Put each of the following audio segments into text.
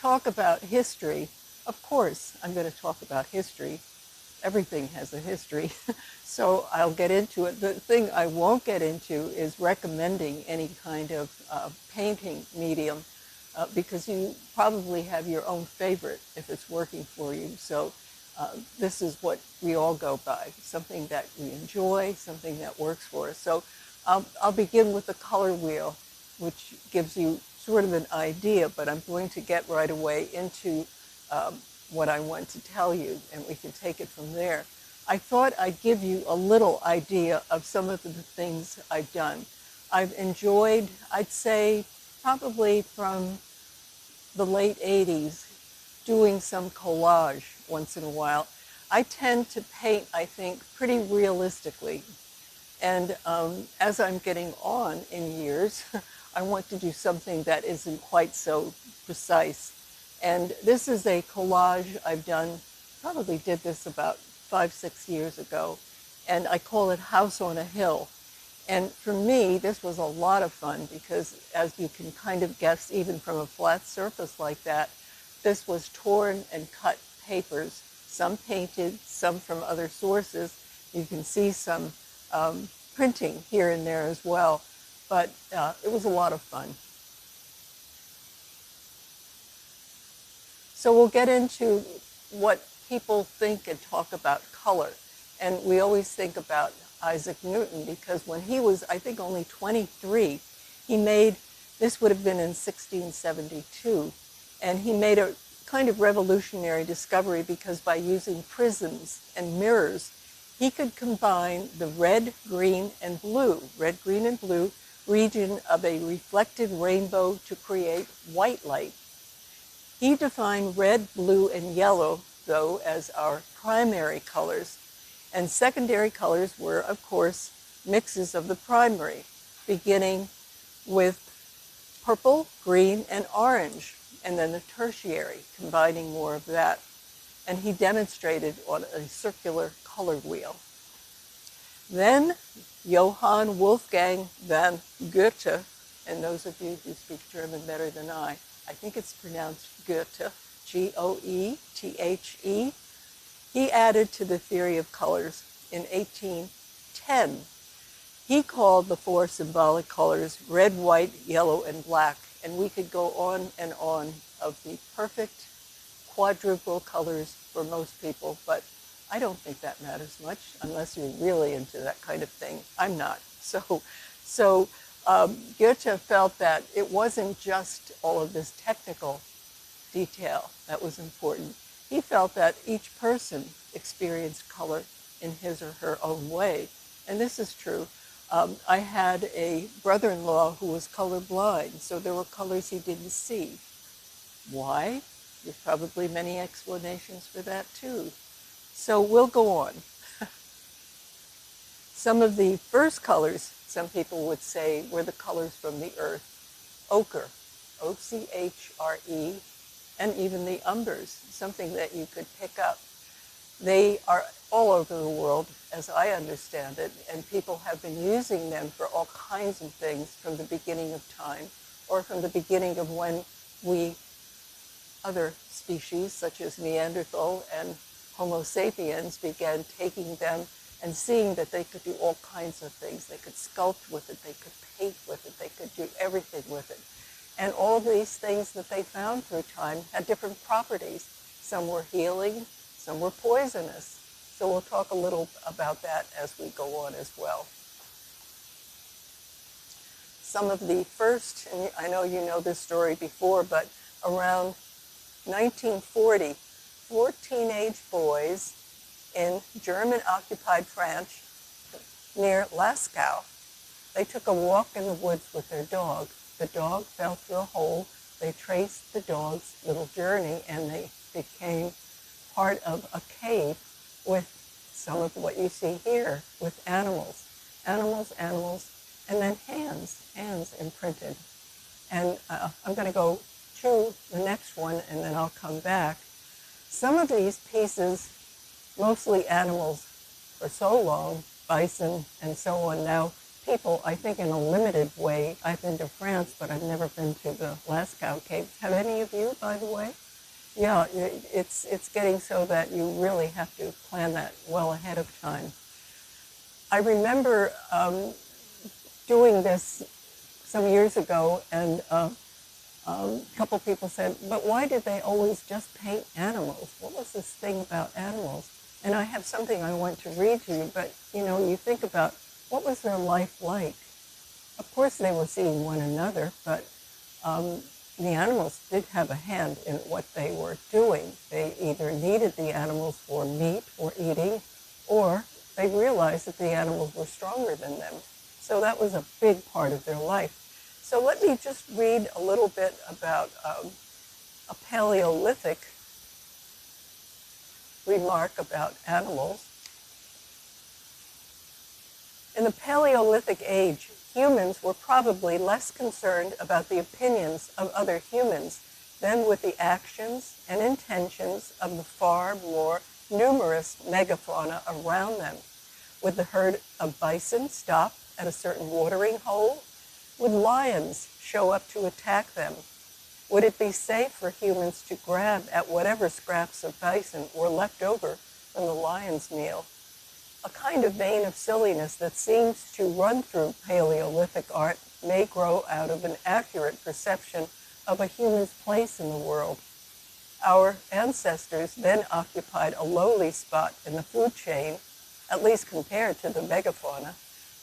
talk about history, of course, I'm going to talk about history. Everything has a history. So I'll get into it. The thing I won't get into is recommending any kind of painting medium because you probably have your own favorite if it's working for you. So this is what we all go by, something that we enjoy, something that works for us. So I'll begin with the color wheel, which gives you sort of an idea, but I'm going to get right away into what I want to tell you, and we can take it from there. I thought I'd give you a little idea of some of the things I've done. I've enjoyed, I'd say, probably from the late 80s, doing some collage once in a while. I tend to paint, I think, pretty realistically. And as I'm getting on in years, I want to do something that isn't quite so precise. And this is a collage I've done, probably did this about 5, 6 years ago. And I call it House on a Hill. And for me, this was a lot of fun because, as you can kind of guess, even from a flat surface like that, this was torn and cut papers, some painted, some from other sources. You can see some printing here and there as well, but it was a lot of fun. So we'll get into what people think and talk about color. And we always think about Isaac Newton because when he was, I think, only 23, he made, this would have been in 1672, and he made a kind of revolutionary discovery because by using prisms and mirrors, he could combine the red, green, and blue region of a reflected rainbow to create white light. He defined red, blue, and yellow, though, as our primary colors, and secondary colors were, of course, mixes of the primary, beginning with purple, green, and orange, and then the tertiary, combining more of that. And he demonstrated on a circular color wheel. Then Johann Wolfgang von Goethe, and those of you who speak German better than I think it's pronounced Goethe, Goethe, he added to the theory of colors in 1810. He called the four symbolic colors red, white, yellow, and black, and we could go on and on of the perfect quadruple colors for most people, but I don't think that matters much unless you're really into that kind of thing. I'm not. So Goethe felt that it wasn't just all of this technical detail that was important. He felt that each person experienced color in his or her own way, and this is true. I had a brother-in-law who was colorblind, so there were colors he didn't see. Why? There's probably many explanations for that too. So we'll go on. Some of the first colors, some people would say, were the colors from the earth. Ochre, O-C-H-R-E, and even the umbers, something that you could pick up. They are all over the world, as I understand it, and people have been using them for all kinds of things from the beginning of time, or from the beginning of when we, other species such as Neanderthal and Homo sapiens, began taking them and seeing that they could do all kinds of things. They could sculpt with it, they could paint with it, they could do everything with it. And all these things that they found through time had different properties. Some were healing, some were poisonous. So we'll talk a little about that as we go on as well. Some of the first, and I know you know this story before, but around 1940, 4 teenage boys in German-occupied France near Lascaux, they took a walk in the woods with their dog. The dog fell through a hole. They traced the dog's little journey, and they became part of a cave with some of what you see here, with animals, and then hands imprinted. And I'm going to go to the next one, and then I'll come back. Some of these pieces, mostly animals for so long, bison and so on, now people, I think, in a limited way. I've been to France, but I've never been to the Lascaux Caves. Have any of you, by the way? Yeah, it's getting so that you really have to plan that well ahead of time. I remember doing this some years ago, and a couple people said, but why did they always just paint animals? What was this thing about animals? And I have something I want to read to you, but you think about what was their life like? Of course they were seeing one another, but the animals did have a hand in what they were doing. They either needed the animals for meat or eating, or they realized that the animals were stronger than them. So that was a big part of their life. So let me just read a little bit about a Paleolithic remark about animals. In the Paleolithic age, humans were probably less concerned about the opinions of other humans than with the actions and intentions of the far more numerous megafauna around them. Would the herd of bison stop at a certain watering hole? Would lions show up to attack them? Would it be safe for humans to grab at whatever scraps of bison were left over from the lion's meal? A kind of vein of silliness that seems to run through Paleolithic art may grow out of an accurate perception of a human's place in the world. Our ancestors then occupied a lowly spot in the food chain, at least compared to the megafauna,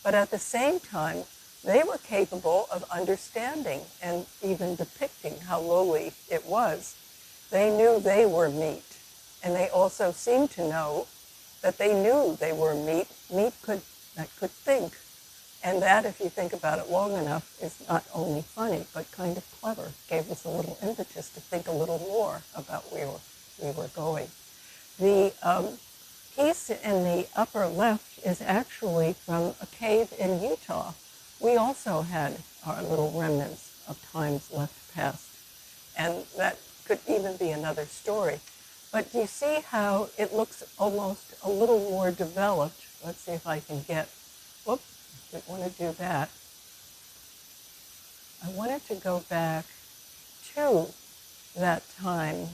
but at the same time, they were capable of understanding and even depicting how lowly it was. They knew they were meat, and they also seemed to know that they knew they were meat that could think. And that, if you think about it long enough, is not only funny, but kind of clever. Gave us a little impetus to think a little more about where we were going. The piece in the upper left is actually from a cave in Utah. We also had our little remnants of times left past. And that could even be another story. But you see how it looks almost a little more developed. Let's see if I can get, whoops, didn't want to do that. I wanted to go back to that time.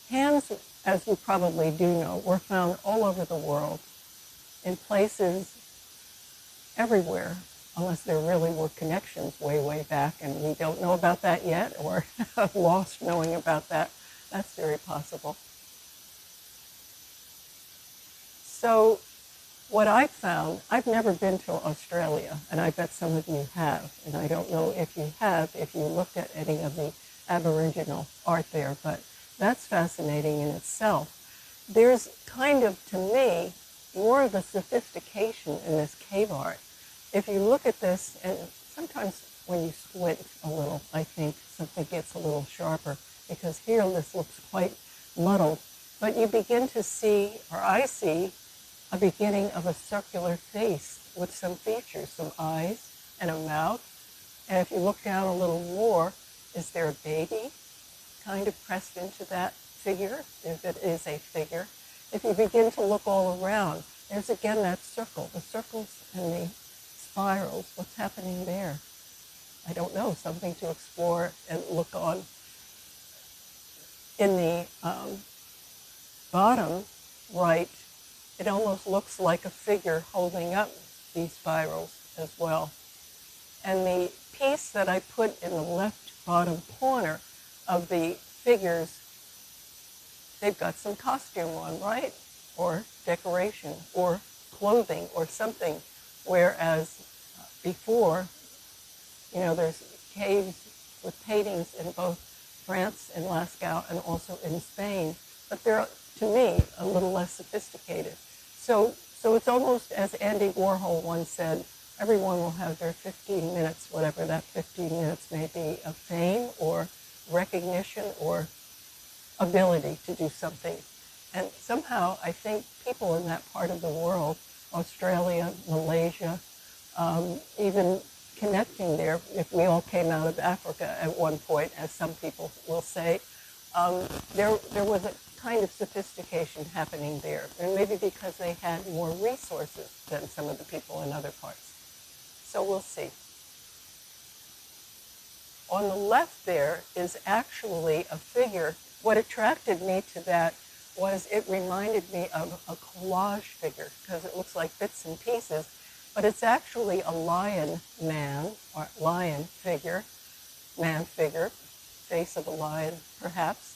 Hands, as you probably do know, were found all over the world, in places everywhere, unless there really were connections way, way back, and we don't know about that yet, or have lost knowing about that. That's very possible. So what I found, I've never been to Australia, and I bet some of you have, and I don't know if you have, if you looked at any of the Aboriginal art there, but that's fascinating in itself. There's kind of, to me, more of a sophistication in this cave art. If you look at this, and sometimes when you squint a little, I think something gets a little sharper, because here this looks quite muddled, but you begin to see, or I see, a beginning of a circular face with some features, some eyes and a mouth. And if you look down a little more, is there a baby kind of pressed into that figure, if it is a figure? If you begin to look all around, there's again that circle, the circles and the spirals. What's happening there? I don't know, something to explore and look on. In the bottom right, it almost looks like a figure holding up these spirals as well. And the piece that I put in the left bottom corner of the figures, they've got some costume on, right? Or decoration, or clothing, or something. Whereas before, there's caves with paintings in both France and Lascaux and also in Spain, but they're, to me, a little less sophisticated. So it's almost, as Andy Warhol once said, everyone will have their 15 minutes, whatever that 15 minutes may be, of fame or recognition or ability to do something. And somehow I think people in that part of the world, Australia, Malaysia, even connecting there, if we all came out of Africa at one point, as some people will say, there was a kind of sophistication happening there, and maybe because they had more resources than some of the people in other parts. So we'll see. On the left there is actually a figure. What attracted me to that was it reminded me of a collage figure because it looks like bits and pieces, but it's actually a lion man or lion figure, man figure, face of a lion perhaps,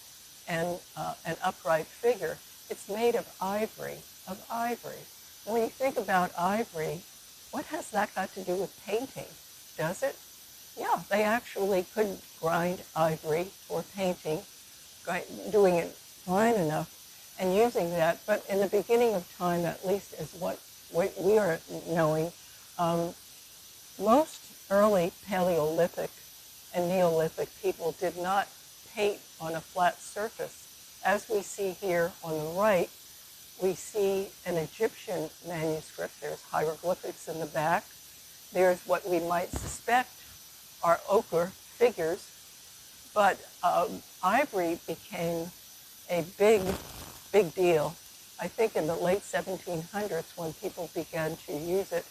and an upright figure. It's made of ivory, When you think about ivory, what has that got to do with painting? Does it? Yeah, they actually could grind ivory for painting, doing it fine enough and using that. But in the beginning of time, at least as what we are knowing, most early Paleolithic and Neolithic people did not paint on a flat surface. As we see here on the right, we see an Egyptian manuscript. There's hieroglyphics in the back. There's what we might suspect are ochre figures, but ivory became a big deal. I think in the late 1700s when people began to use it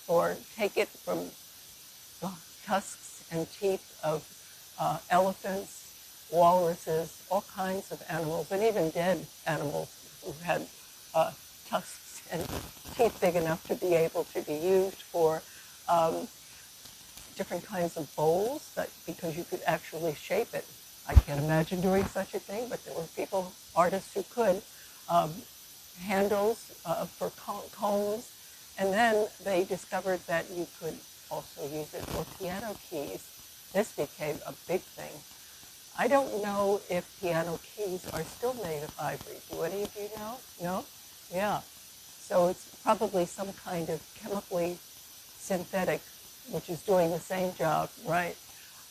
or take it from the tusks and teeth of elephants, walruses, all kinds of animals, and even dead animals who had tusks and teeth big enough to be able to be used for different kinds of bowls, because you could actually shape it. I can't imagine doing such a thing, but there were people, artists who could. Handles for combs, and then they discovered that you could also use it for piano keys. This became a big thing. I don't know if piano keys are still made of ivory. Do any of you know? No? Yeah. So it's probably some kind of chemically synthetic, which is doing the same job, right?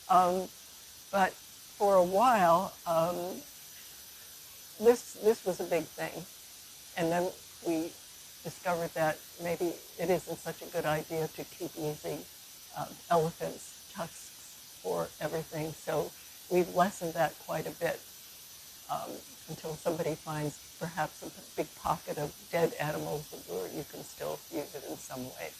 But for a while, this was a big thing. And then we discovered that maybe it isn't such a good idea to keep using elephants' tusks for everything. So we've lessened that quite a bit until somebody finds perhaps a big pocket of dead animals where you can still use it in some way.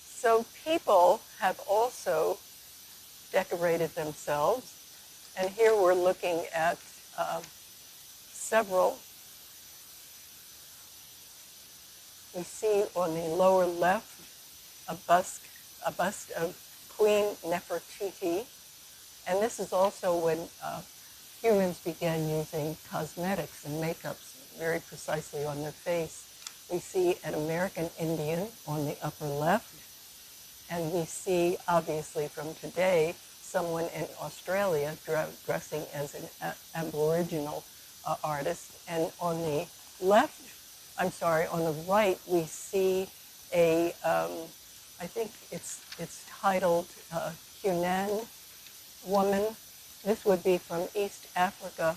So people have also decorated themselves, and here we're looking at several. We see on the lower left a bust of Queen Nefertiti, and this is also when humans began using cosmetics and makeups very precisely on their face. We see an American Indian on the upper left, and we see, obviously from today, someone in Australia dressing as an Aboriginal artist. And on the left, on the right, we see a, I think it's titled Hunan woman. This would be from East Africa.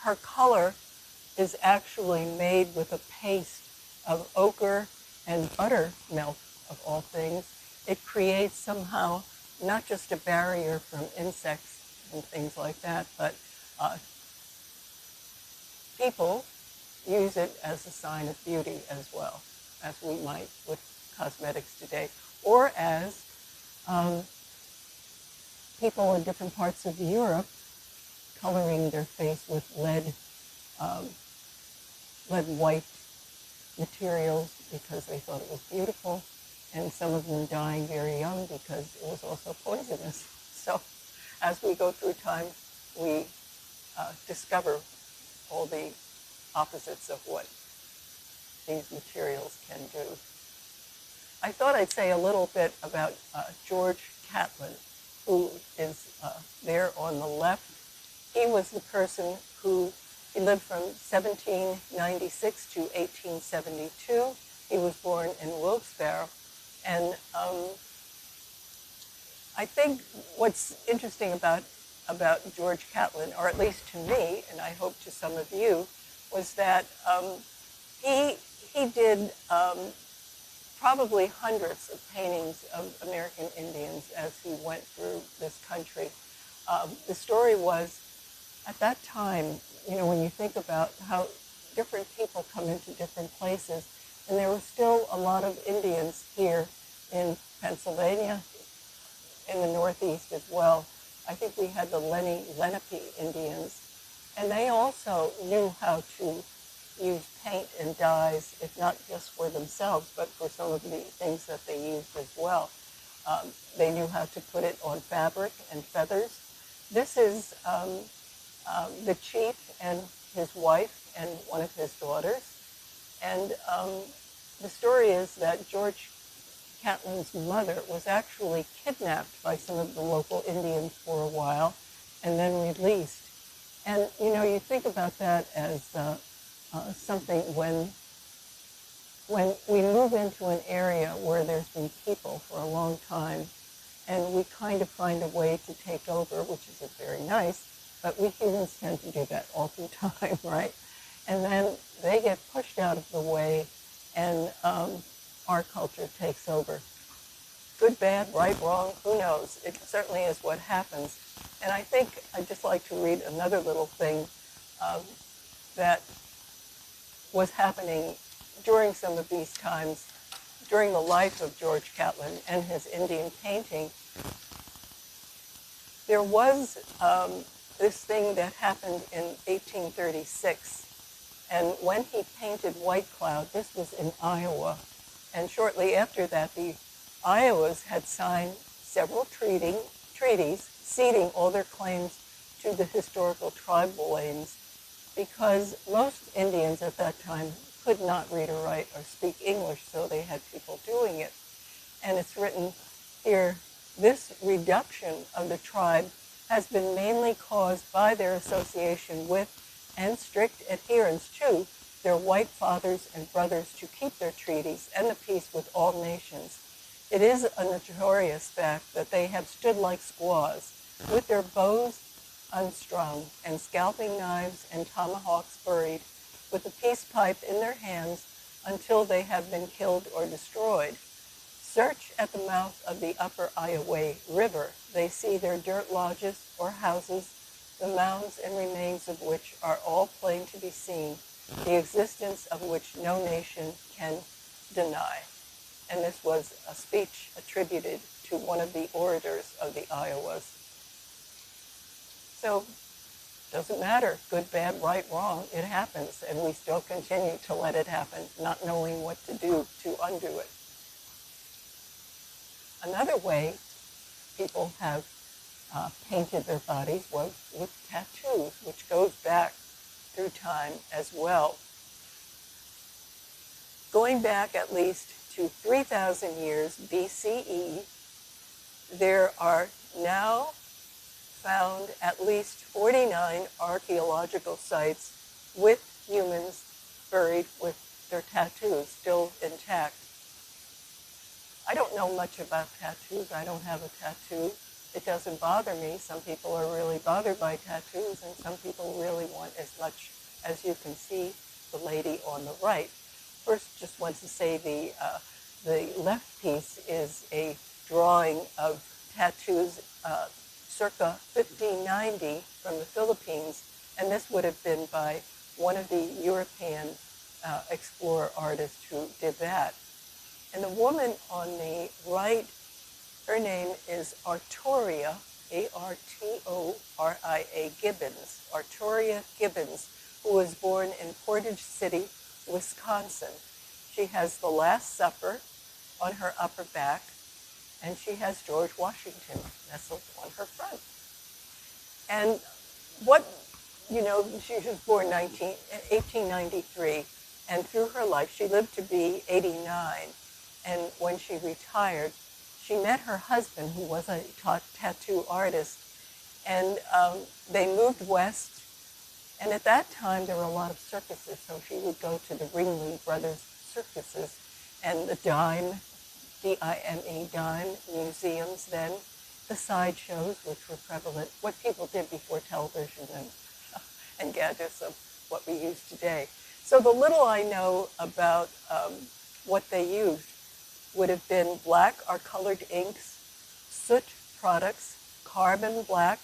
Her color is actually made with a paste of ochre and buttermilk, of all things. It creates somehow not just a barrier from insects and things like that, but people use it as a sign of beauty as well, as we might with cosmetics today, or as people in different parts of Europe coloring their face with lead white materials because they thought it was beautiful, and some of them dying very young because it was also poisonous. So as we go through time, we discover all the opposites of what these materials can do. I thought I'd say a little bit about George Catlin, who is there on the left. He was the person who lived from 1796 to 1872. He was born in Wilkes-Barre. And I think what's interesting about George Catlin, or at least to me, and I hope to some of you, was that he did probably hundreds of paintings of American Indians as he went through this country. The story was, at that time, when you think about how different people come into different places, and there were still a lot of Indians here in Pennsylvania, in the Northeast as well. I think we had the Lenape Indians, and they also knew how to use paint and dyes, if not just for themselves, but for some of the things that they used as well. They knew how to put it on fabric and feathers. This is the chief and his wife and one of his daughters. And the story is that George Catlin's mother was actually kidnapped by some of the local Indians for a while and then released. And, you think about that as something when we move into an area where there's been people for a long time and we kind of find a way to take over, which isn't very nice, but we humans tend to do that all the time, right? And then they get pushed out of the way and our culture takes over. Good, bad, right, wrong, who knows? It certainly is what happens. And I think I'd just like to read another little thing that was happening during some of these times, during the life of George Catlin and his Indian painting. There was this thing that happened in 1836. And when he painted White Cloud, this was in Iowa. And shortly after that, the Iowas had signed several treaties ceding all their claims to the historical tribal lands because most Indians at that time could not read or write or speak English, so they had people doing it. And it's written here, this reduction of the tribe has been mainly caused by their association with and strict adherence to their white fathers and brothers to keep their treaties and the peace with all nations. It is a notorious fact that they have stood like squaws, with their bows unstrung and scalping knives and tomahawks buried, with a peace pipe in their hands until they have been killed or destroyed. Search at the mouth of the upper Iowa River. They see their dirt lodges or houses, the mounds and remains of which are all plain to be seen, the existence of which no nation can deny. And this was a speech attributed to one of the orators of the Iowas. So, doesn't matter, good, bad, right, wrong, it happens, and we still continue to let it happen, not knowing what to do to undo it. Another way people have painted their bodies was with tattoos, which goes back through time as well. Going back at least to 3,000 years BCE, there are now found at least 49 archaeological sites with humans buried with their tattoos still intact. I don't know much about tattoos. I don't have a tattoo. It doesn't bother me. Some people are really bothered by tattoos, and some people really want as much as you can see the lady on the right. First, just want to say the left piece is a drawing of tattoos circa 1590 from the Philippines, and this would have been by one of the European explorer artists who did that. And the woman on the right, her name is Artoria, A-R-T-O-R-I-A Gibbons, Artoria Gibbons, who was born in Portage City, Wisconsin. She has the Last Supper on her upper back, and she has George Washington nestled on her front. And she was born 1893, and through her life, she lived to be 89. And when she retired, she met her husband, who was a tattoo artist, and they moved west. And at that time, there were a lot of circuses, so she would go to the Ringling Brothers circuses and the Dime, D-I-M-E, Dime museums then, the sideshows, which were prevalent, what people did before television and gadgets of what we use today. So the little I know about what they used would have been black or colored inks, soot products, carbon black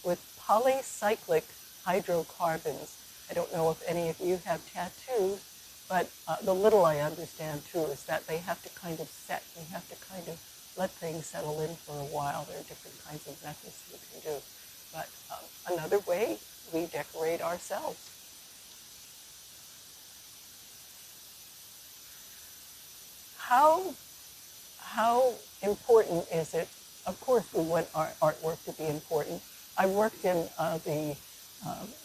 with polycyclic hydrocarbons. I don't know if any of you have tattoos, but the little I understand too is that they have to kind of set. You have to kind of let things settle in for a while. There are different kinds of methods you can do. But another way, we decorate ourselves. How how important is it? Of course, we want our artwork to be important. I worked in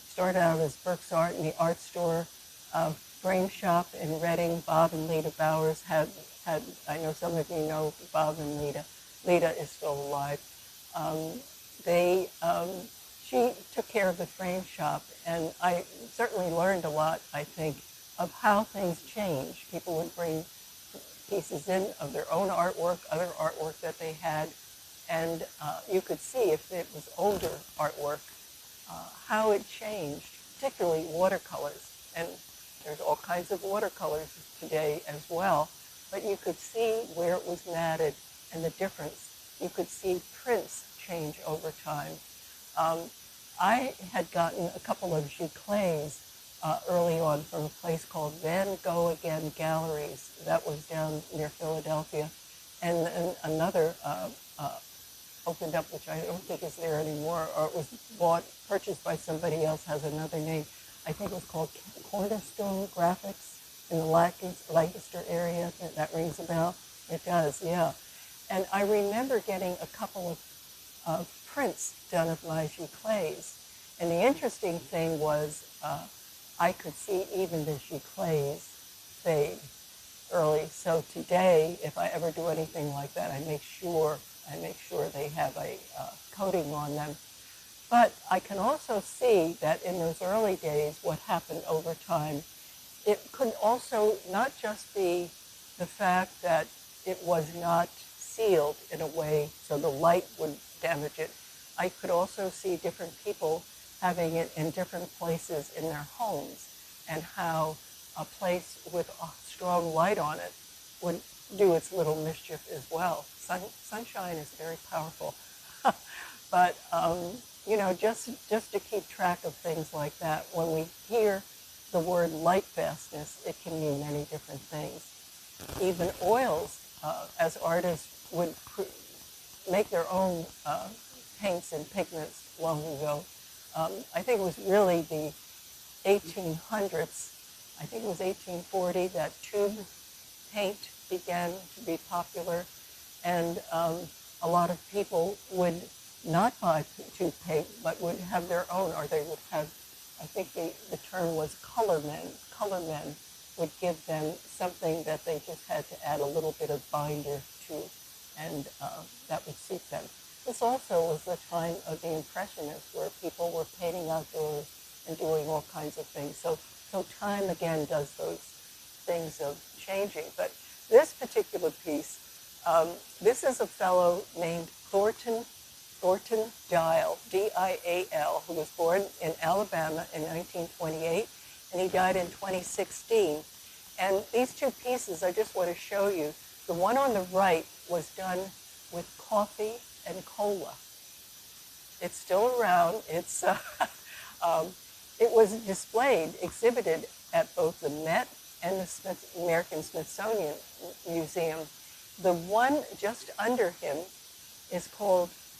started out as Burke's Art in the art store frame shop in Reading. Bob and Lita Bowers had. I know some of you know Bob and Lita. Lita is still alive. Um, they she took care of the frame shop, and I certainly learned a lot. I think of how things change. People would bring pieces in of their own artwork, other artwork that they had, and you could see if it was older artwork, how it changed, particularly watercolors. And there's all kinds of watercolors today as well, but you could see where it was matted and the difference. You could see prints change over time. Um, I had gotten a couple of giclées early on from a place called Van Gogh Again Galleries. That was down near Philadelphia. And then another opened up, which I don't think is there anymore, or it was purchased by somebody else, has another name. I think it was called Cornerstone Graphics in the Lancaster area. That rings a bell. It does, yeah. And I remember getting a couple of prints done of my giclées. And the interesting thing was I could see even the giclées fade early. So today, if I ever do anything like that, I make sure they have a coating on them. But I can also see that in those early days, what happened over time, it could also not just be the fact that it was not sealed in a way so the light would damage it. I could also see different people having it in different places in their homes, and how a place with a strong light on it would do its little mischief as well. Sunshine is very powerful. But, just to keep track of things like that, when we hear the word light fastness, it can mean many different things. Even oils, as artists would make their own paints and pigments long ago. I think it was really the 1800s, I think it was 1840, that tube paint began to be popular, and a lot of people would not buy tube paint, but would have their own, or they would have, I think the term was color men. Color men would give them something that they just had to add a little bit of binder to, and that would suit them. This also was the time of the Impressionists, where people were painting outdoors and doing all kinds of things. So time again does those things of changing. But this particular piece, this is a fellow named Thornton Dial, D-I-A-L, who was born in Alabama in 1928, and he died in 2016. And these two pieces, I just want to show you. The one on the right was done with coffee and cola. It's still around. It was displayed, exhibited at both the Met and the American Smithsonian Museum. The one just under him is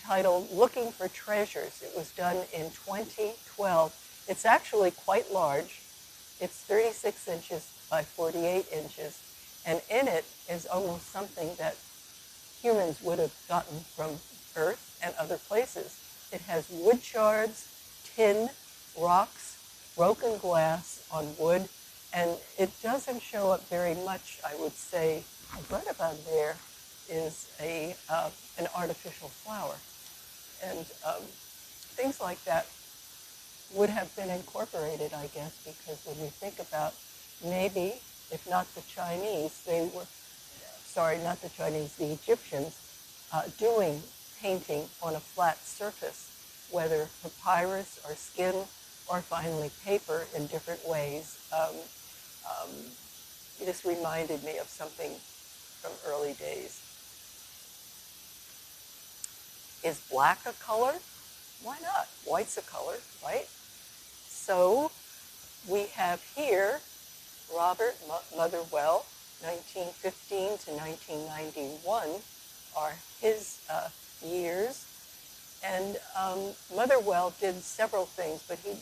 titled Looking for Treasures. It was done in 2012. It's actually quite large. It's 36 inches by 48 inches. And in it is almost something that humans would have gotten from Earth and other places. It has wood shards, tin, rocks, broken glass on wood, and it doesn't show up very much, I would say. Right about there is an artificial flower. And things like that would have been incorporated, I guess, because when you think about maybe, if not the Chinese, not the Chinese, the Egyptians, doing painting on a flat surface, whether papyrus or skin or finally paper in different ways. This reminded me of something from early days. Is black a color? Why not? White's a color, right? So have here Robert Motherwell, 1915 to 1991, are his years. And Motherwell did several things, but he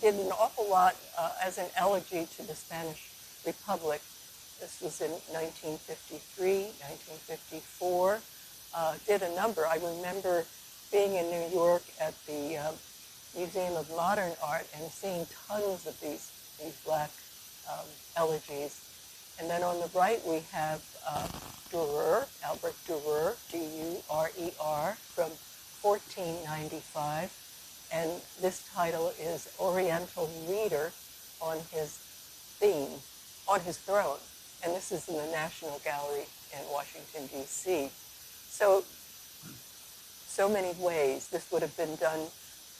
did an awful lot as an elegy to the Spanish Republic. This was in 1953, 1954. Did a number. I remember being in New York at the Museum of Modern Art and seeing tons of these black elegies. And then on the right we have Dürer, Albrecht Dürer, D-U-R-E-R, from 1495. And this title is Oriental Reader on his theme, on his throne. And this is in the National Gallery in Washington, D.C. So many ways this would have been done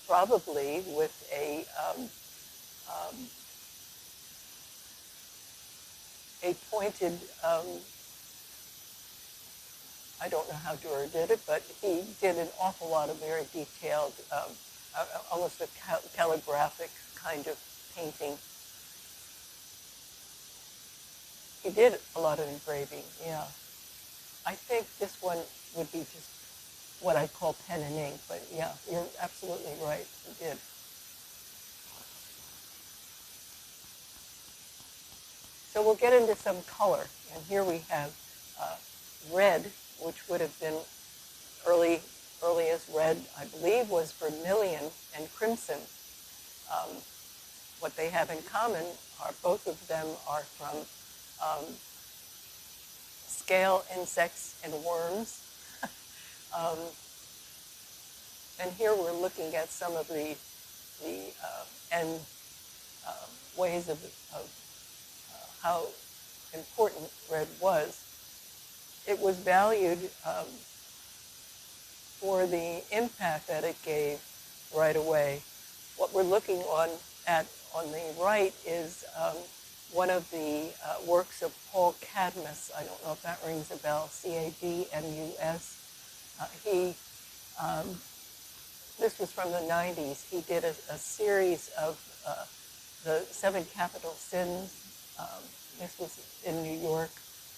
probably with a pointed, I don't know how Dürer did it, but he did an awful lot of very detailed, almost a calligraphic kind of painting. He did a lot of engraving, yeah. I think this one would be just what I call pen and ink, but yeah, you're absolutely right, he did. So we'll get into some color, and here we have red, which would have been earliest red, I believe, was vermilion and crimson. What they have in common are both of them are from scale insects and worms. And here we're looking at some of the ways of how important red was. It was valued for the impact that it gave right away. What we're looking at on the right is one of the works of Paul Cadmus. I don't know if that rings a bell, C-A-D-M-U-S. This was from the 90s. He did a series of the 7 capital sins. This was in New York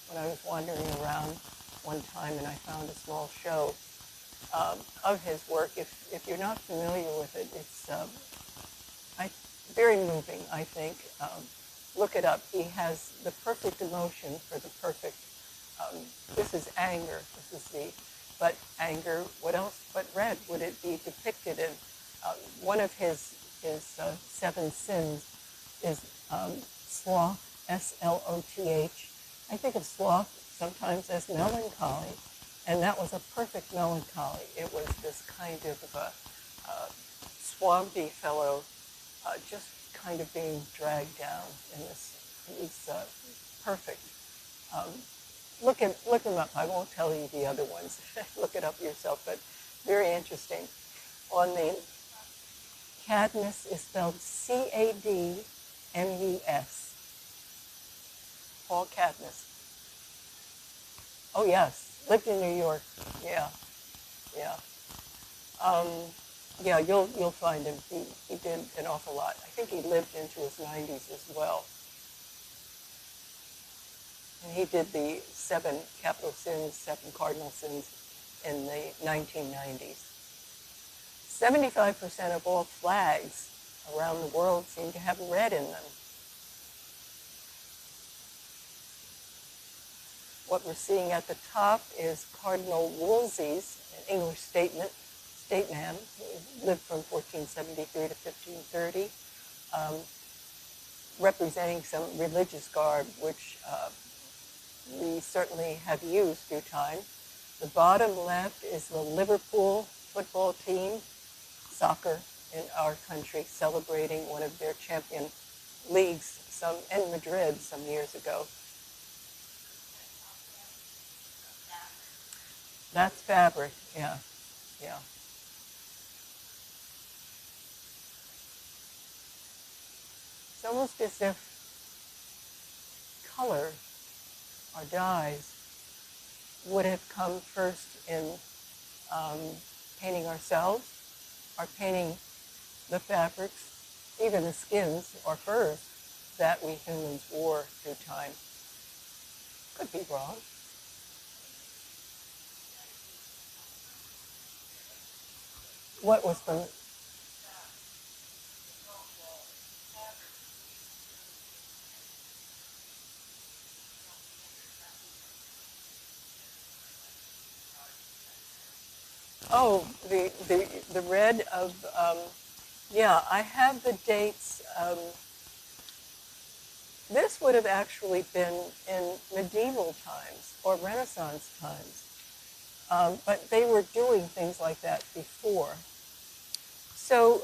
when I was wandering around one time, and I found a small show of his work. If you're not familiar with it, it's very moving, I think. Look it up. He has the perfect emotion for the perfect. This is anger. But anger. What else but red would it be depicted in? One of his 7 sins is sloth, S-L-O-T-H. I think of sloth sometimes as melancholy, and that was a perfect melancholy. It was this kind of swampy fellow, just kind of being dragged down in this. It was perfect. Look them up. I won't tell you the other ones. Look it up yourself, but very interesting. On the Cadmus is spelled C-A-D-M-U-S. Paul Cadmus. Oh yes, lived in New York. Yeah. Yeah, you'll find him. He did an awful lot. I think he lived into his 90s as well. And he did the 7 capital sins, 7 cardinal sins in the 1990s. 75% of all flags around the world seem to have red in them. What we're seeing at the top is Cardinal Wolsey's, an English statesman who lived from 1473 to 1530, representing some religious garb, which we certainly have used through time. The bottom left is the Liverpool football team, soccer in our country, celebrating one of their champion leagues in Madrid some years ago. That's fabric, yeah. It's almost as if color or dyes would have come first in painting ourselves, or painting the fabrics, even the skins or furs, that we humans wore through time. Could be wrong. What was the... Oh, the red of... yeah, I have the dates. This would have actually been in medieval times or Renaissance times. But they were doing things like that before. So,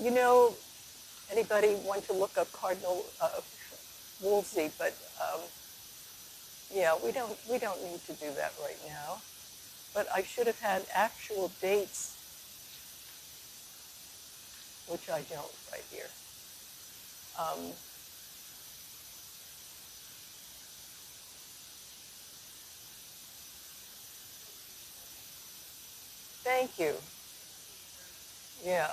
you know, anybody want to look up Cardinal Wolsey? But yeah, we don't need to do that right now. But I should have had actual dates, which I don't right here. Um, thank you. Yeah.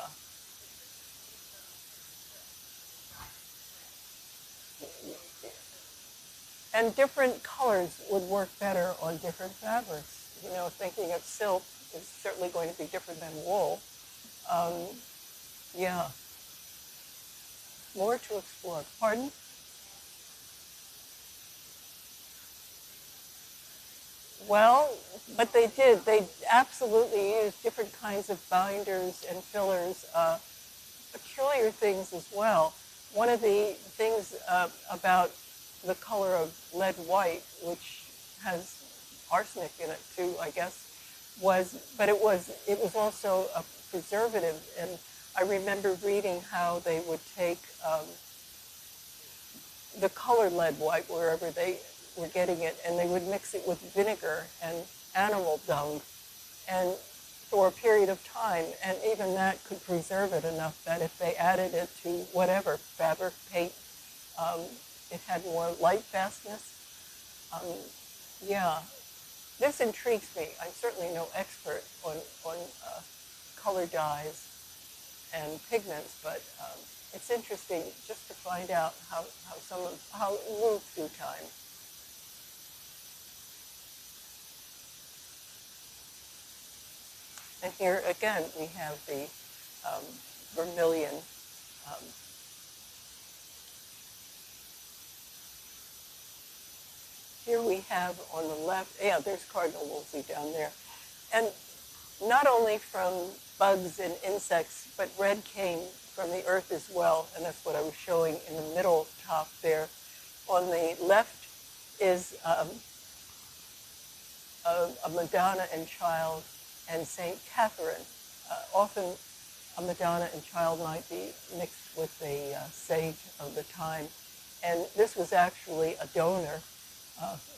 And different colors would work better on different fabrics. You know, thinking of silk is certainly going to be different than wool. Um, yeah, more to explore. Pardon? Well, but they did. They absolutely used different kinds of binders and fillers, peculiar things as well. One of the things about the color of lead white, which has arsenic in it too, I guess, but it was also a preservative. And I remember reading how they would take the colored lead white wherever they were getting it, and they would mix it with vinegar and animal dung, and for a period of time, and even that could preserve it enough that if they added it to whatever fabric, paint, um, it had more light fastness. Um, yeah, this intrigues me. I'm certainly no expert on color dyes and pigments, but it's interesting just to find out how it moved through time. And here again we have the vermilion. Um, Here we have on the left, yeah, there's Cardinal Wolsey down there. And not only from bugs and insects, but red came from the earth as well, and that's what I was showing in the middle top there. On the left is a Madonna and Child and St. Catherine. Often a Madonna and Child might be mixed with a sage of the time. And this was actually a donor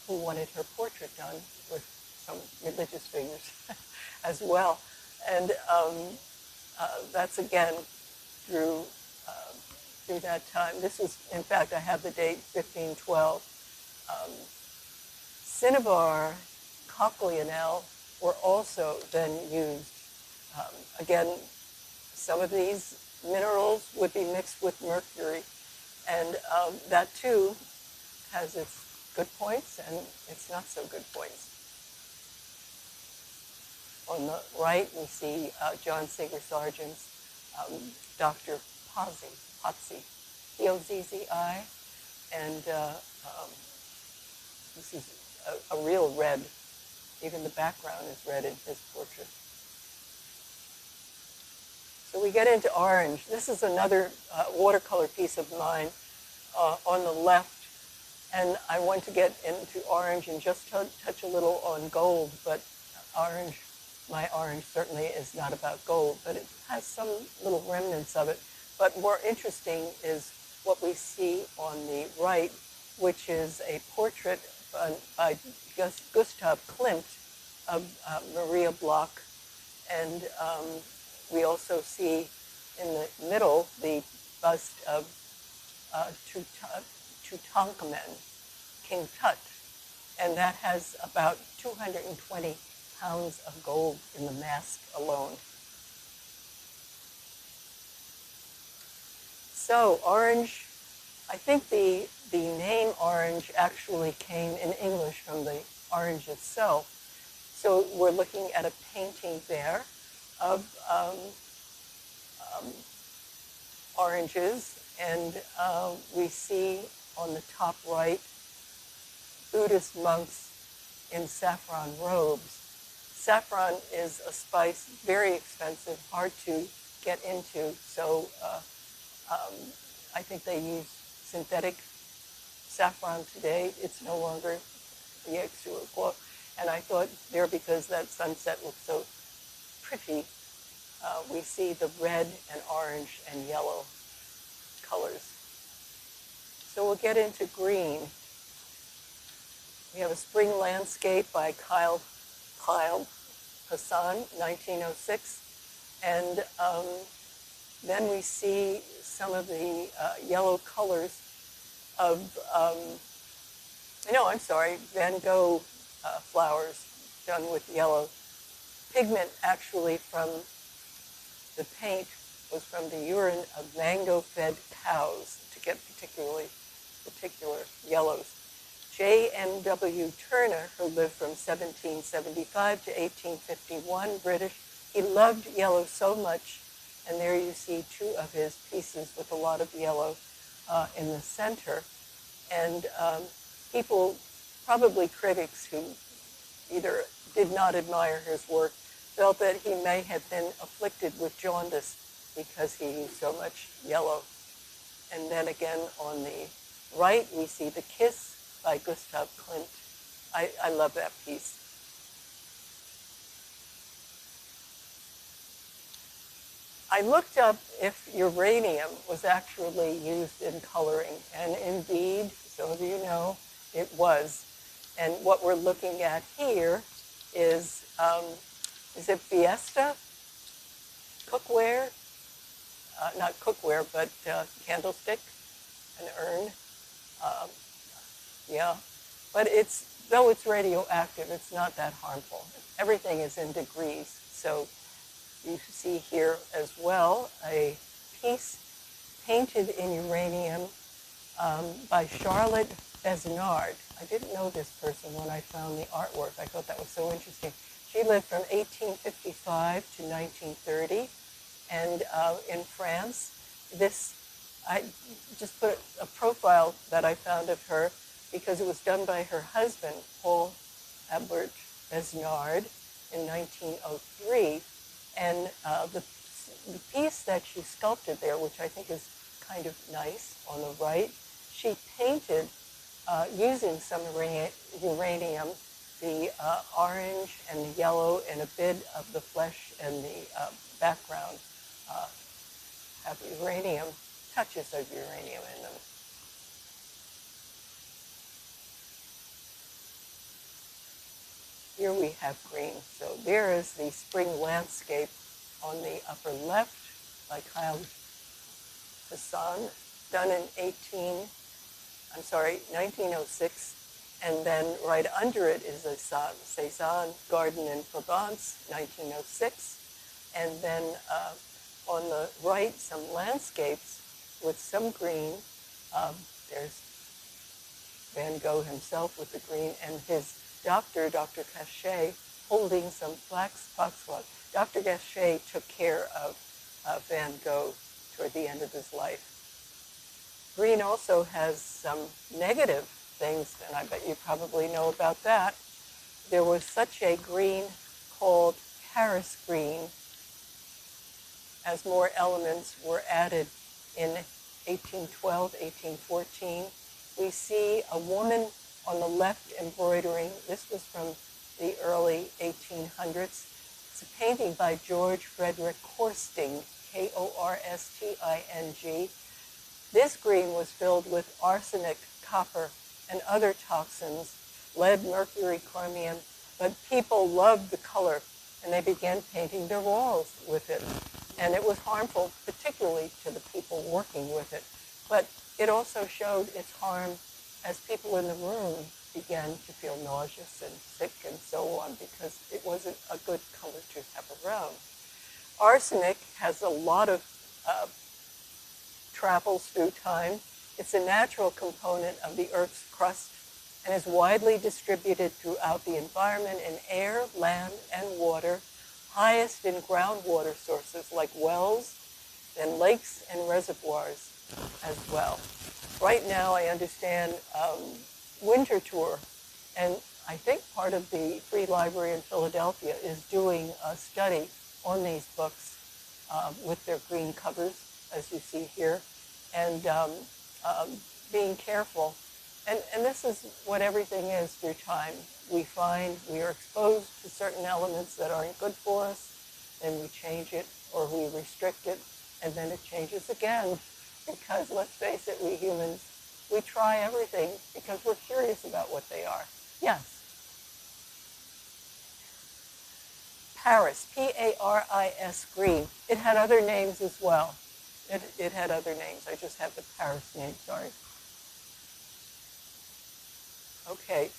who wanted her portrait done with some religious figures as well. And that's again through through that time. This was, in fact, I have the date 1512. Cinnabar, cochineal were also then used. Again, some of these minerals would be mixed with mercury, and that too has its good points and its not so good points. On the right, we see John Singer Sargent's Dr. Pozzi, Pozzi, and this is a real red. Even the background is red in his portrait. So we get into orange. This is another watercolor piece of mine on the left. And I want to get into orange and just touch a little on gold, but my orange certainly is not about gold, but it has some little remnants of it. But more interesting is what we see on the right, which is a portrait by Gustav Klimt of Maria Bloch. And we also see in the middle the bust of Tutankhamen, King Tut, and that has about 220 pounds of gold in the mask alone. So orange I think the name orange actually came in English from the orange itself. So we're looking at a painting there of um, oranges, and we see on the top right Buddhist monks in saffron robes. Saffron is a spice, very expensive, hard to get into, so um, I think they use synthetic saffron today. It's no longer the exual. And I thought there, because that sunset looks so pretty, we see the red and orange and yellow colors. So we'll get into green. We have a spring landscape by Kyle Hassan, 1906. And then we see some of the yellow colors of, Van Gogh flowers done with yellow. Pigment actually from the paint was from the urine of mango-fed cows to get particular yellows. J.M.W. Turner, who lived from 1775 to 1851, British, he loved yellow so much, and there you see two of his pieces with a lot of yellow in the center. And people, probably critics who either did not admire his work, felt that he may have been afflicted with jaundice because he used so much yellow. And then again on the right, we see The Kiss by Gustav Klimt. I love that piece. I looked up if uranium was actually used in coloring, and indeed, some of you know, it was. And what we're looking at here is it Fiesta cookware? Not cookware, but candlestick, an urn. Yeah, but though it's radioactive, it's not that harmful. Everything is in degrees. So you see here as well a piece painted in uranium by Charlotte Besnard. I didn't know this person when I found the artwork. I thought that was so interesting. She lived from 1855 to 1930, and in France. I just put a profile that I found of her because it was done by her husband, Paul Albert Besnard, in 1903. And the piece that she sculpted there, which I think is kind of nice on the right, she painted using some uranium, the orange and the yellow, and a bit of the flesh and the background have uranium, touches of uranium in them. Here we have green. So there is the spring landscape on the upper left by Kyle Hassan, done in 1906. And then right under it is a Cézanne Garden in Provence, 1906. And then on the right, some landscapes with some green. There's Van Gogh himself with the green, and his doctor, Dr. Cachet, holding some foxglove. Dr. Cachet took care of Van Gogh toward the end of his life. Green also has some negative things, and I bet you probably know about that. There was such a green called Paris green as more elements were added in 1812, 1814. We see a woman on the left embroidering. This was from the early 1800s. It's a painting by George Frederick Korsting, Korsting. This green was filled with arsenic, copper, and other toxins, lead, mercury, chromium, but people loved the color, and they began painting their walls with it. And it was harmful, particularly to the people working with it. But it also showed its harm as people in the room began to feel nauseous and sick and so on, because it wasn't a good color to have around. Arsenic has a lot of travels through time. It's a natural component of the Earth's crust and is widely distributed throughout the environment in air, land, and water, highest in groundwater sources like wells, then lakes and reservoirs as well. Right now, I understand Winter Tour, and I think part of the Free Library in Philadelphia is doing a study on these books with their green covers, as you see here, and being careful. And this is what everything is through time. We are exposed to certain elements that aren't good for us, then we change it or we restrict it, and then it changes again. Because let's face it, we humans, we try everything because we're curious about what they are. Yes. Paris, Paris, green. It had other names as well. It had other names. I just have the Paris name, sorry. Okay,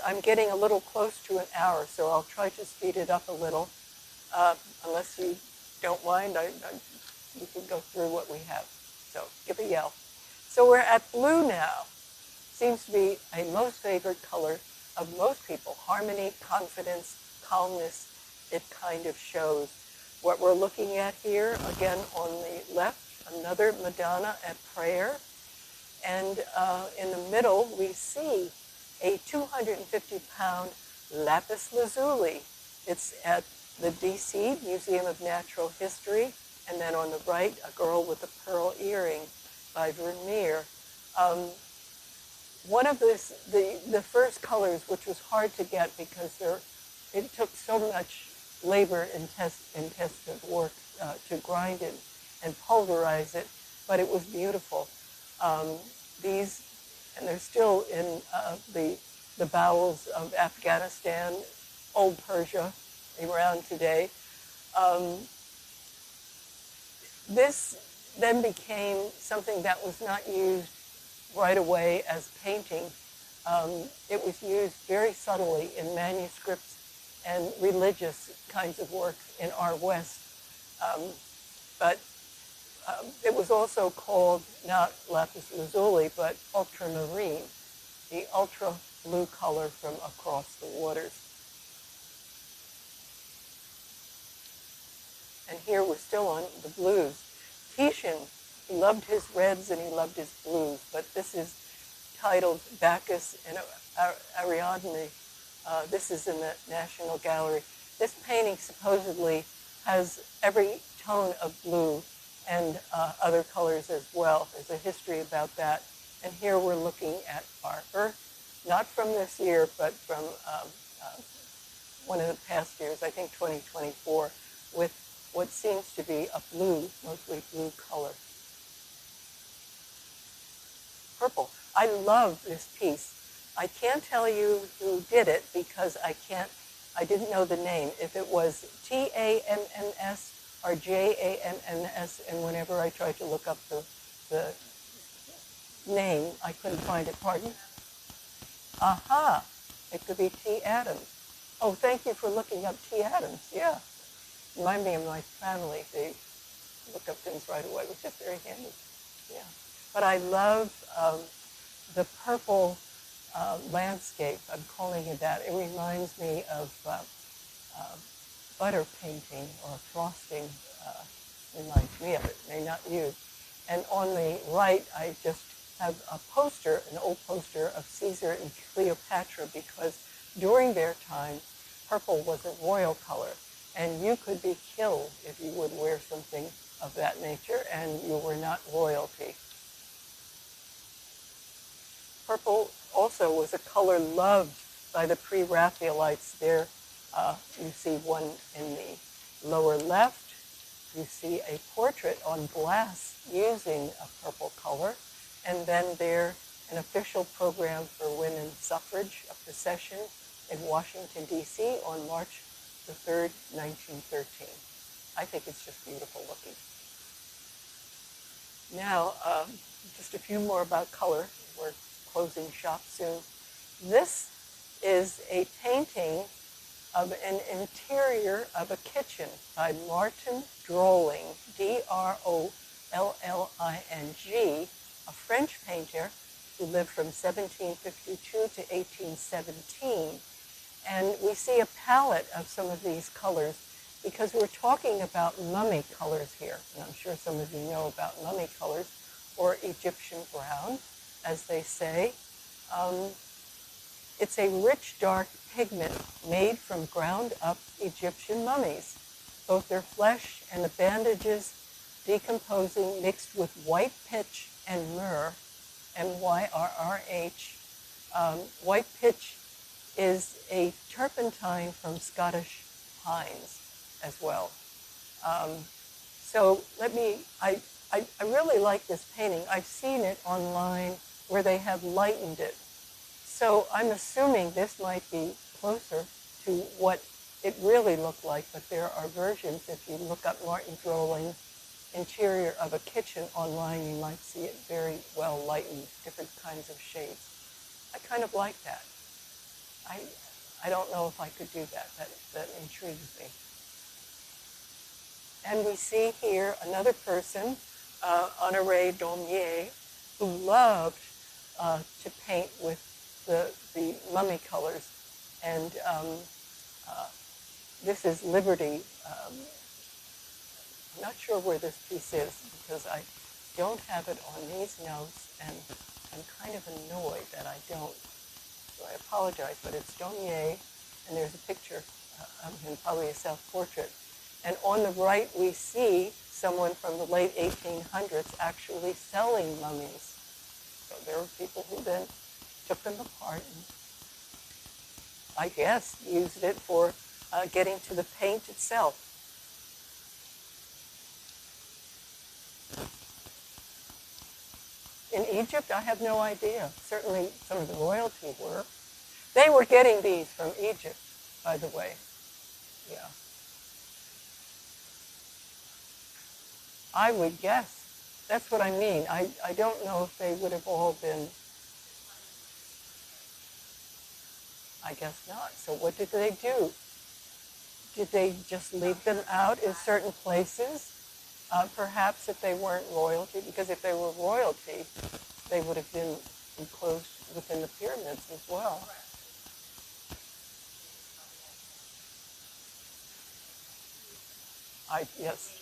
I'm getting a little close to an hour, so I'll try to speed it up a little. Unless you don't mind, you can go through what we have. So give a yell. So we're at blue now. Seems to be a most favored color of most people. Harmony, confidence, calmness, it kind of shows. What we're looking at here, again on the left, another Madonna at prayer. And in the middle, we see a 250-pound lapis lazuli. It's at the DC Museum of Natural History. And then on the right, a girl with a pearl earring by Vermeer. One of the first colors, which was hard to get because it took so much labor-intensive work to grind it and pulverize it, but it was beautiful. And they're still in the bowels of Afghanistan, old Persia, around today. This then became something that was not used right away as painting. It was used very subtly in manuscripts and religious kinds of works in our West. But it was also called not lapis lazuli, but ultramarine, the ultra blue color from across the waters. And here we're still on the blues. Titian, he loved his reds and he loved his blues, but this is titled Bacchus and Ariadne. This is in the National Gallery. This painting supposedly has every tone of blue and other colors as well. There's a history about that. And here we're looking at our Earth, not from this year, but from one of the past years, I think 2024, with what seems to be a blue, mostly blue color. Purple. I love this piece. I can't tell you who did it because I didn't know the name. If it was Tamms or Jamms, and whenever I tried to look up the name, I couldn't find it. Pardon? Aha! It could be T. Adams. Oh, thank you for looking up T. Adams. Yeah. Remind me of my family. They look up things right away, which is very handy. Yeah. But I love the purple landscape. I'm calling it that. It reminds me of butter painting or frosting. Reminds me of it. May not you. And on the right, I just have a poster, an old poster of Caesar and Cleopatra, because during their time, purple was a royal color. And you could be killed if you would wear something of that nature, and you were not royalty. Purple also was a color loved by the pre-Raphaelites. There you see one in the lower left. You see a portrait on glass using a purple color. And then there, an official program for women's suffrage, a procession in Washington, D.C. on March the 3rd, 1913. I think it's just beautiful looking. Now, just a few more about color. We're closing shop soon. This is a painting of an interior of a kitchen by Martin Drolling, Drolling, a French painter who lived from 1752 to 1817. And we see a palette of some of these colors because we're talking about mummy colors here. And I'm sure some of you know about mummy colors, or Egyptian brown, as they say. It's a rich, dark pigment made from ground-up Egyptian mummies. Both their flesh and the bandages decomposing mixed with white pitch and myrrh, M-Y-R-R-H. White pitch is a turpentine from Scottish pines as well. So I really like this painting. I've seen it online where they have lightened it. So I'm assuming this might be closer to what it really looked like, but there are versions. If you look up Martin Drolling, interior of a kitchen online, you might see it very well lightened, different kinds of shades. I kind of like that. I don't know if I could do that. That intrigues me. And we see here another person, Honoré Daumier, who loved to paint with the mummy colors. And this is Liberty. I'm not sure where this piece is because I don't have it on these notes, and I'm kind of annoyed that I don't. So I apologize, but it's Daumier, and there's a picture of him, probably a self-portrait. And on the right, we see someone from the late 1800s actually selling mummies. So there were people who then took them apart and, I guess, used it for getting to the paint itself. In Egypt, I have no idea. Certainly some of the royalty were. They were getting these from Egypt, by the way. Yeah. I would guess. That's what I mean. I don't know if they would have all been. I guess not. So what did they do? Did they just leave them out in certain places? Perhaps if they weren't royalty, because if they were royalty, they would have been enclosed within the pyramids as well. Yes,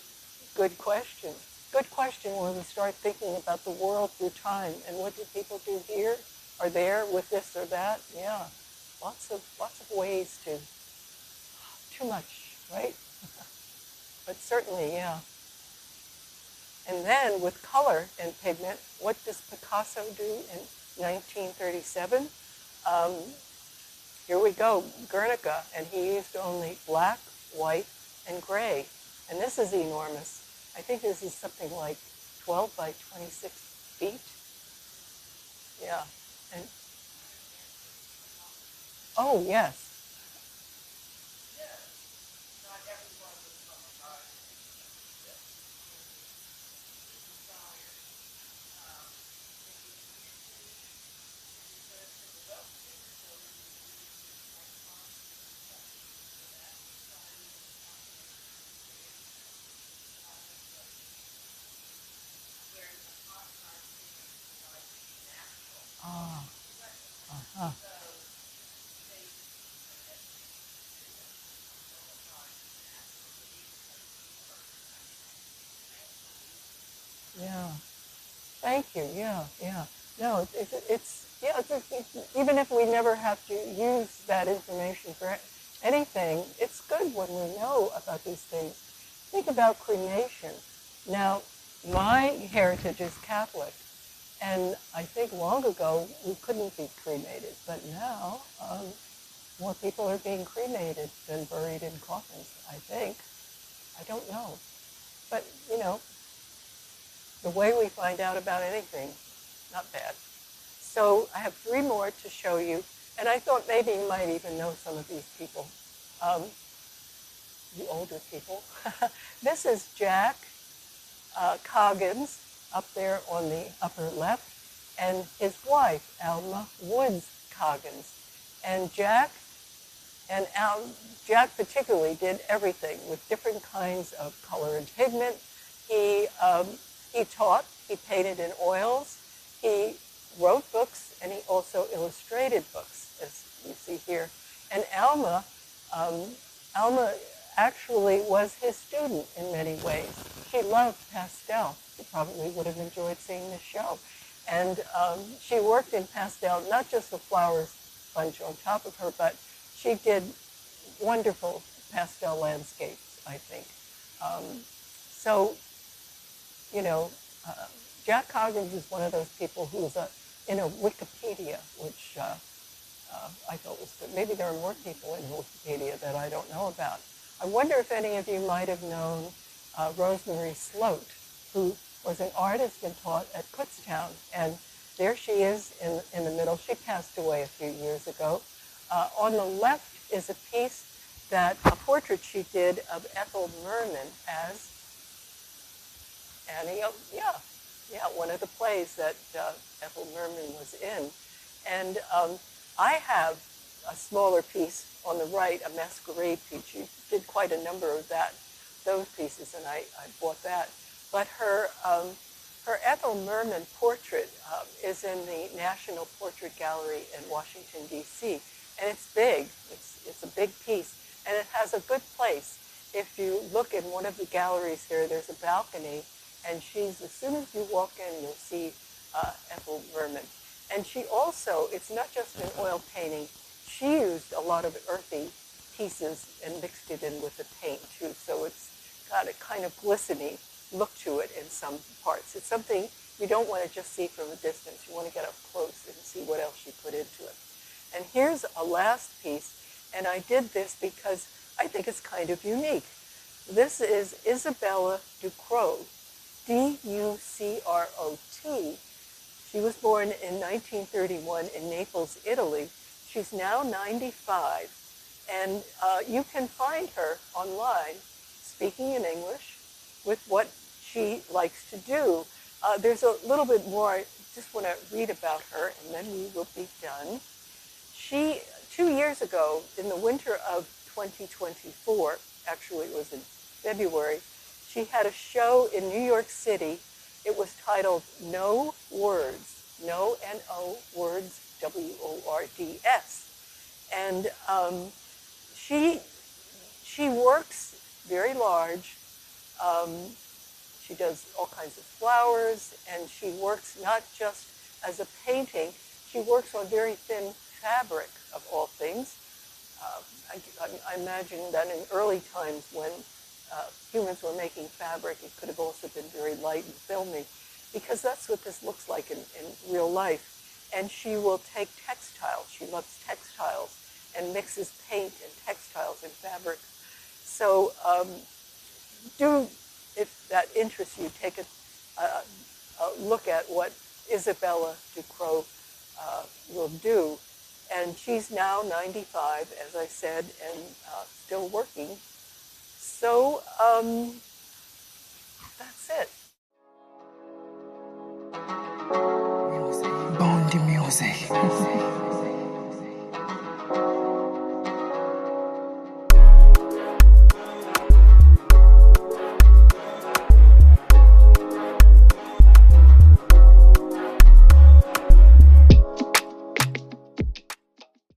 good question. Good question when we start thinking about the world through time and what do people do here or there with this or that? Yeah, lots of ways to. Too much, right? But certainly, yeah. And then with color and pigment, what does Picasso do in 1937? Here we go, Guernica, and he used only black, white, and gray. And this is enormous. I think this is something like 12 by 26 feet. Yeah. And oh, yes. Ah, uh-huh. Yeah. Thank you. Yeah, yeah. No, even if we never have to use that information for anything, it's good when we know about these things. Think about cremation. Now, my heritage is Catholic, and I think long ago we couldn't be cremated, but now more people are being cremated than buried in coffins, I think. I don't know. But, the way we find out about anything, not bad. So I have three more to show you, and I thought maybe you might even know some of these people, the older people. This is Jack Coggins up there on the upper left, and his wife, Alma Woods Coggins. And Jack particularly did everything with different kinds of color and pigment. He taught, he painted in oils, also illustrated books, as you see here. And Alma actually was his student in many ways. She loved pastel. She probably would have enjoyed seeing the show. And she worked in pastel, not just the flowers bunch on top of her, but she did wonderful pastel landscapes, I think. So, you know, Jack Coggins is one of those people who's in a Wikipedia, which I thought was good. Maybe there are more people in Wikipedia that I don't know about. I wonder if any of you might have known Rosemary Sloat, who was an artist and taught at Kutztown. And there she is in the middle. She passed away a few years ago. On the left is a piece a portrait she did of Ethel Merman as Annie, one of the plays that Ethel Merman was in. And I have a smaller piece on the right, a masquerade piece. She did quite a number of those pieces, and I bought that. But her Ethel Merman portrait is in the National Portrait Gallery in Washington, D.C. And it's big. It's a big piece. And it has a good place. If you look in one of the galleries here, there's a balcony. And as soon as you walk in, you'll see Ethel Merman. And she also, it's not just an oil painting, she used a lot of earthy pieces and mixed it in with the paint too. So it's got a kind of glistening look to it in some parts. It's something you don't want to just see from a distance. You want to get up close and see what else she put into it. And here's a last piece, and I did this because I think it's kind of unique. This is Isabella Ducrot, D-U-C-R-O-T. She was born in 1931 in Naples, Italy. She's now 95, and you can find her online speaking in English with what she likes to do. There's a little bit more. I just want to read about her, and then we will be done. 2 years ago, in the winter of 2024, actually it was in February, she had a show in New York City. It was titled No Words, No, N-O, Words, W-O-R-D-S. And she works very large. She does all kinds of flowers, and she works not just as a painting, she works on very thin fabric, of all things. I imagine that in early times when humans were making fabric, it could have also been very light and filmy, because that's what this looks like in real life. And she will take textiles. She loves textiles and mixes paint and textiles and fabric. So if that interests you, take a look at what Isabella Ducrot will do. And she's now 95, as I said, and still working. So that's it. Music. Bondi music.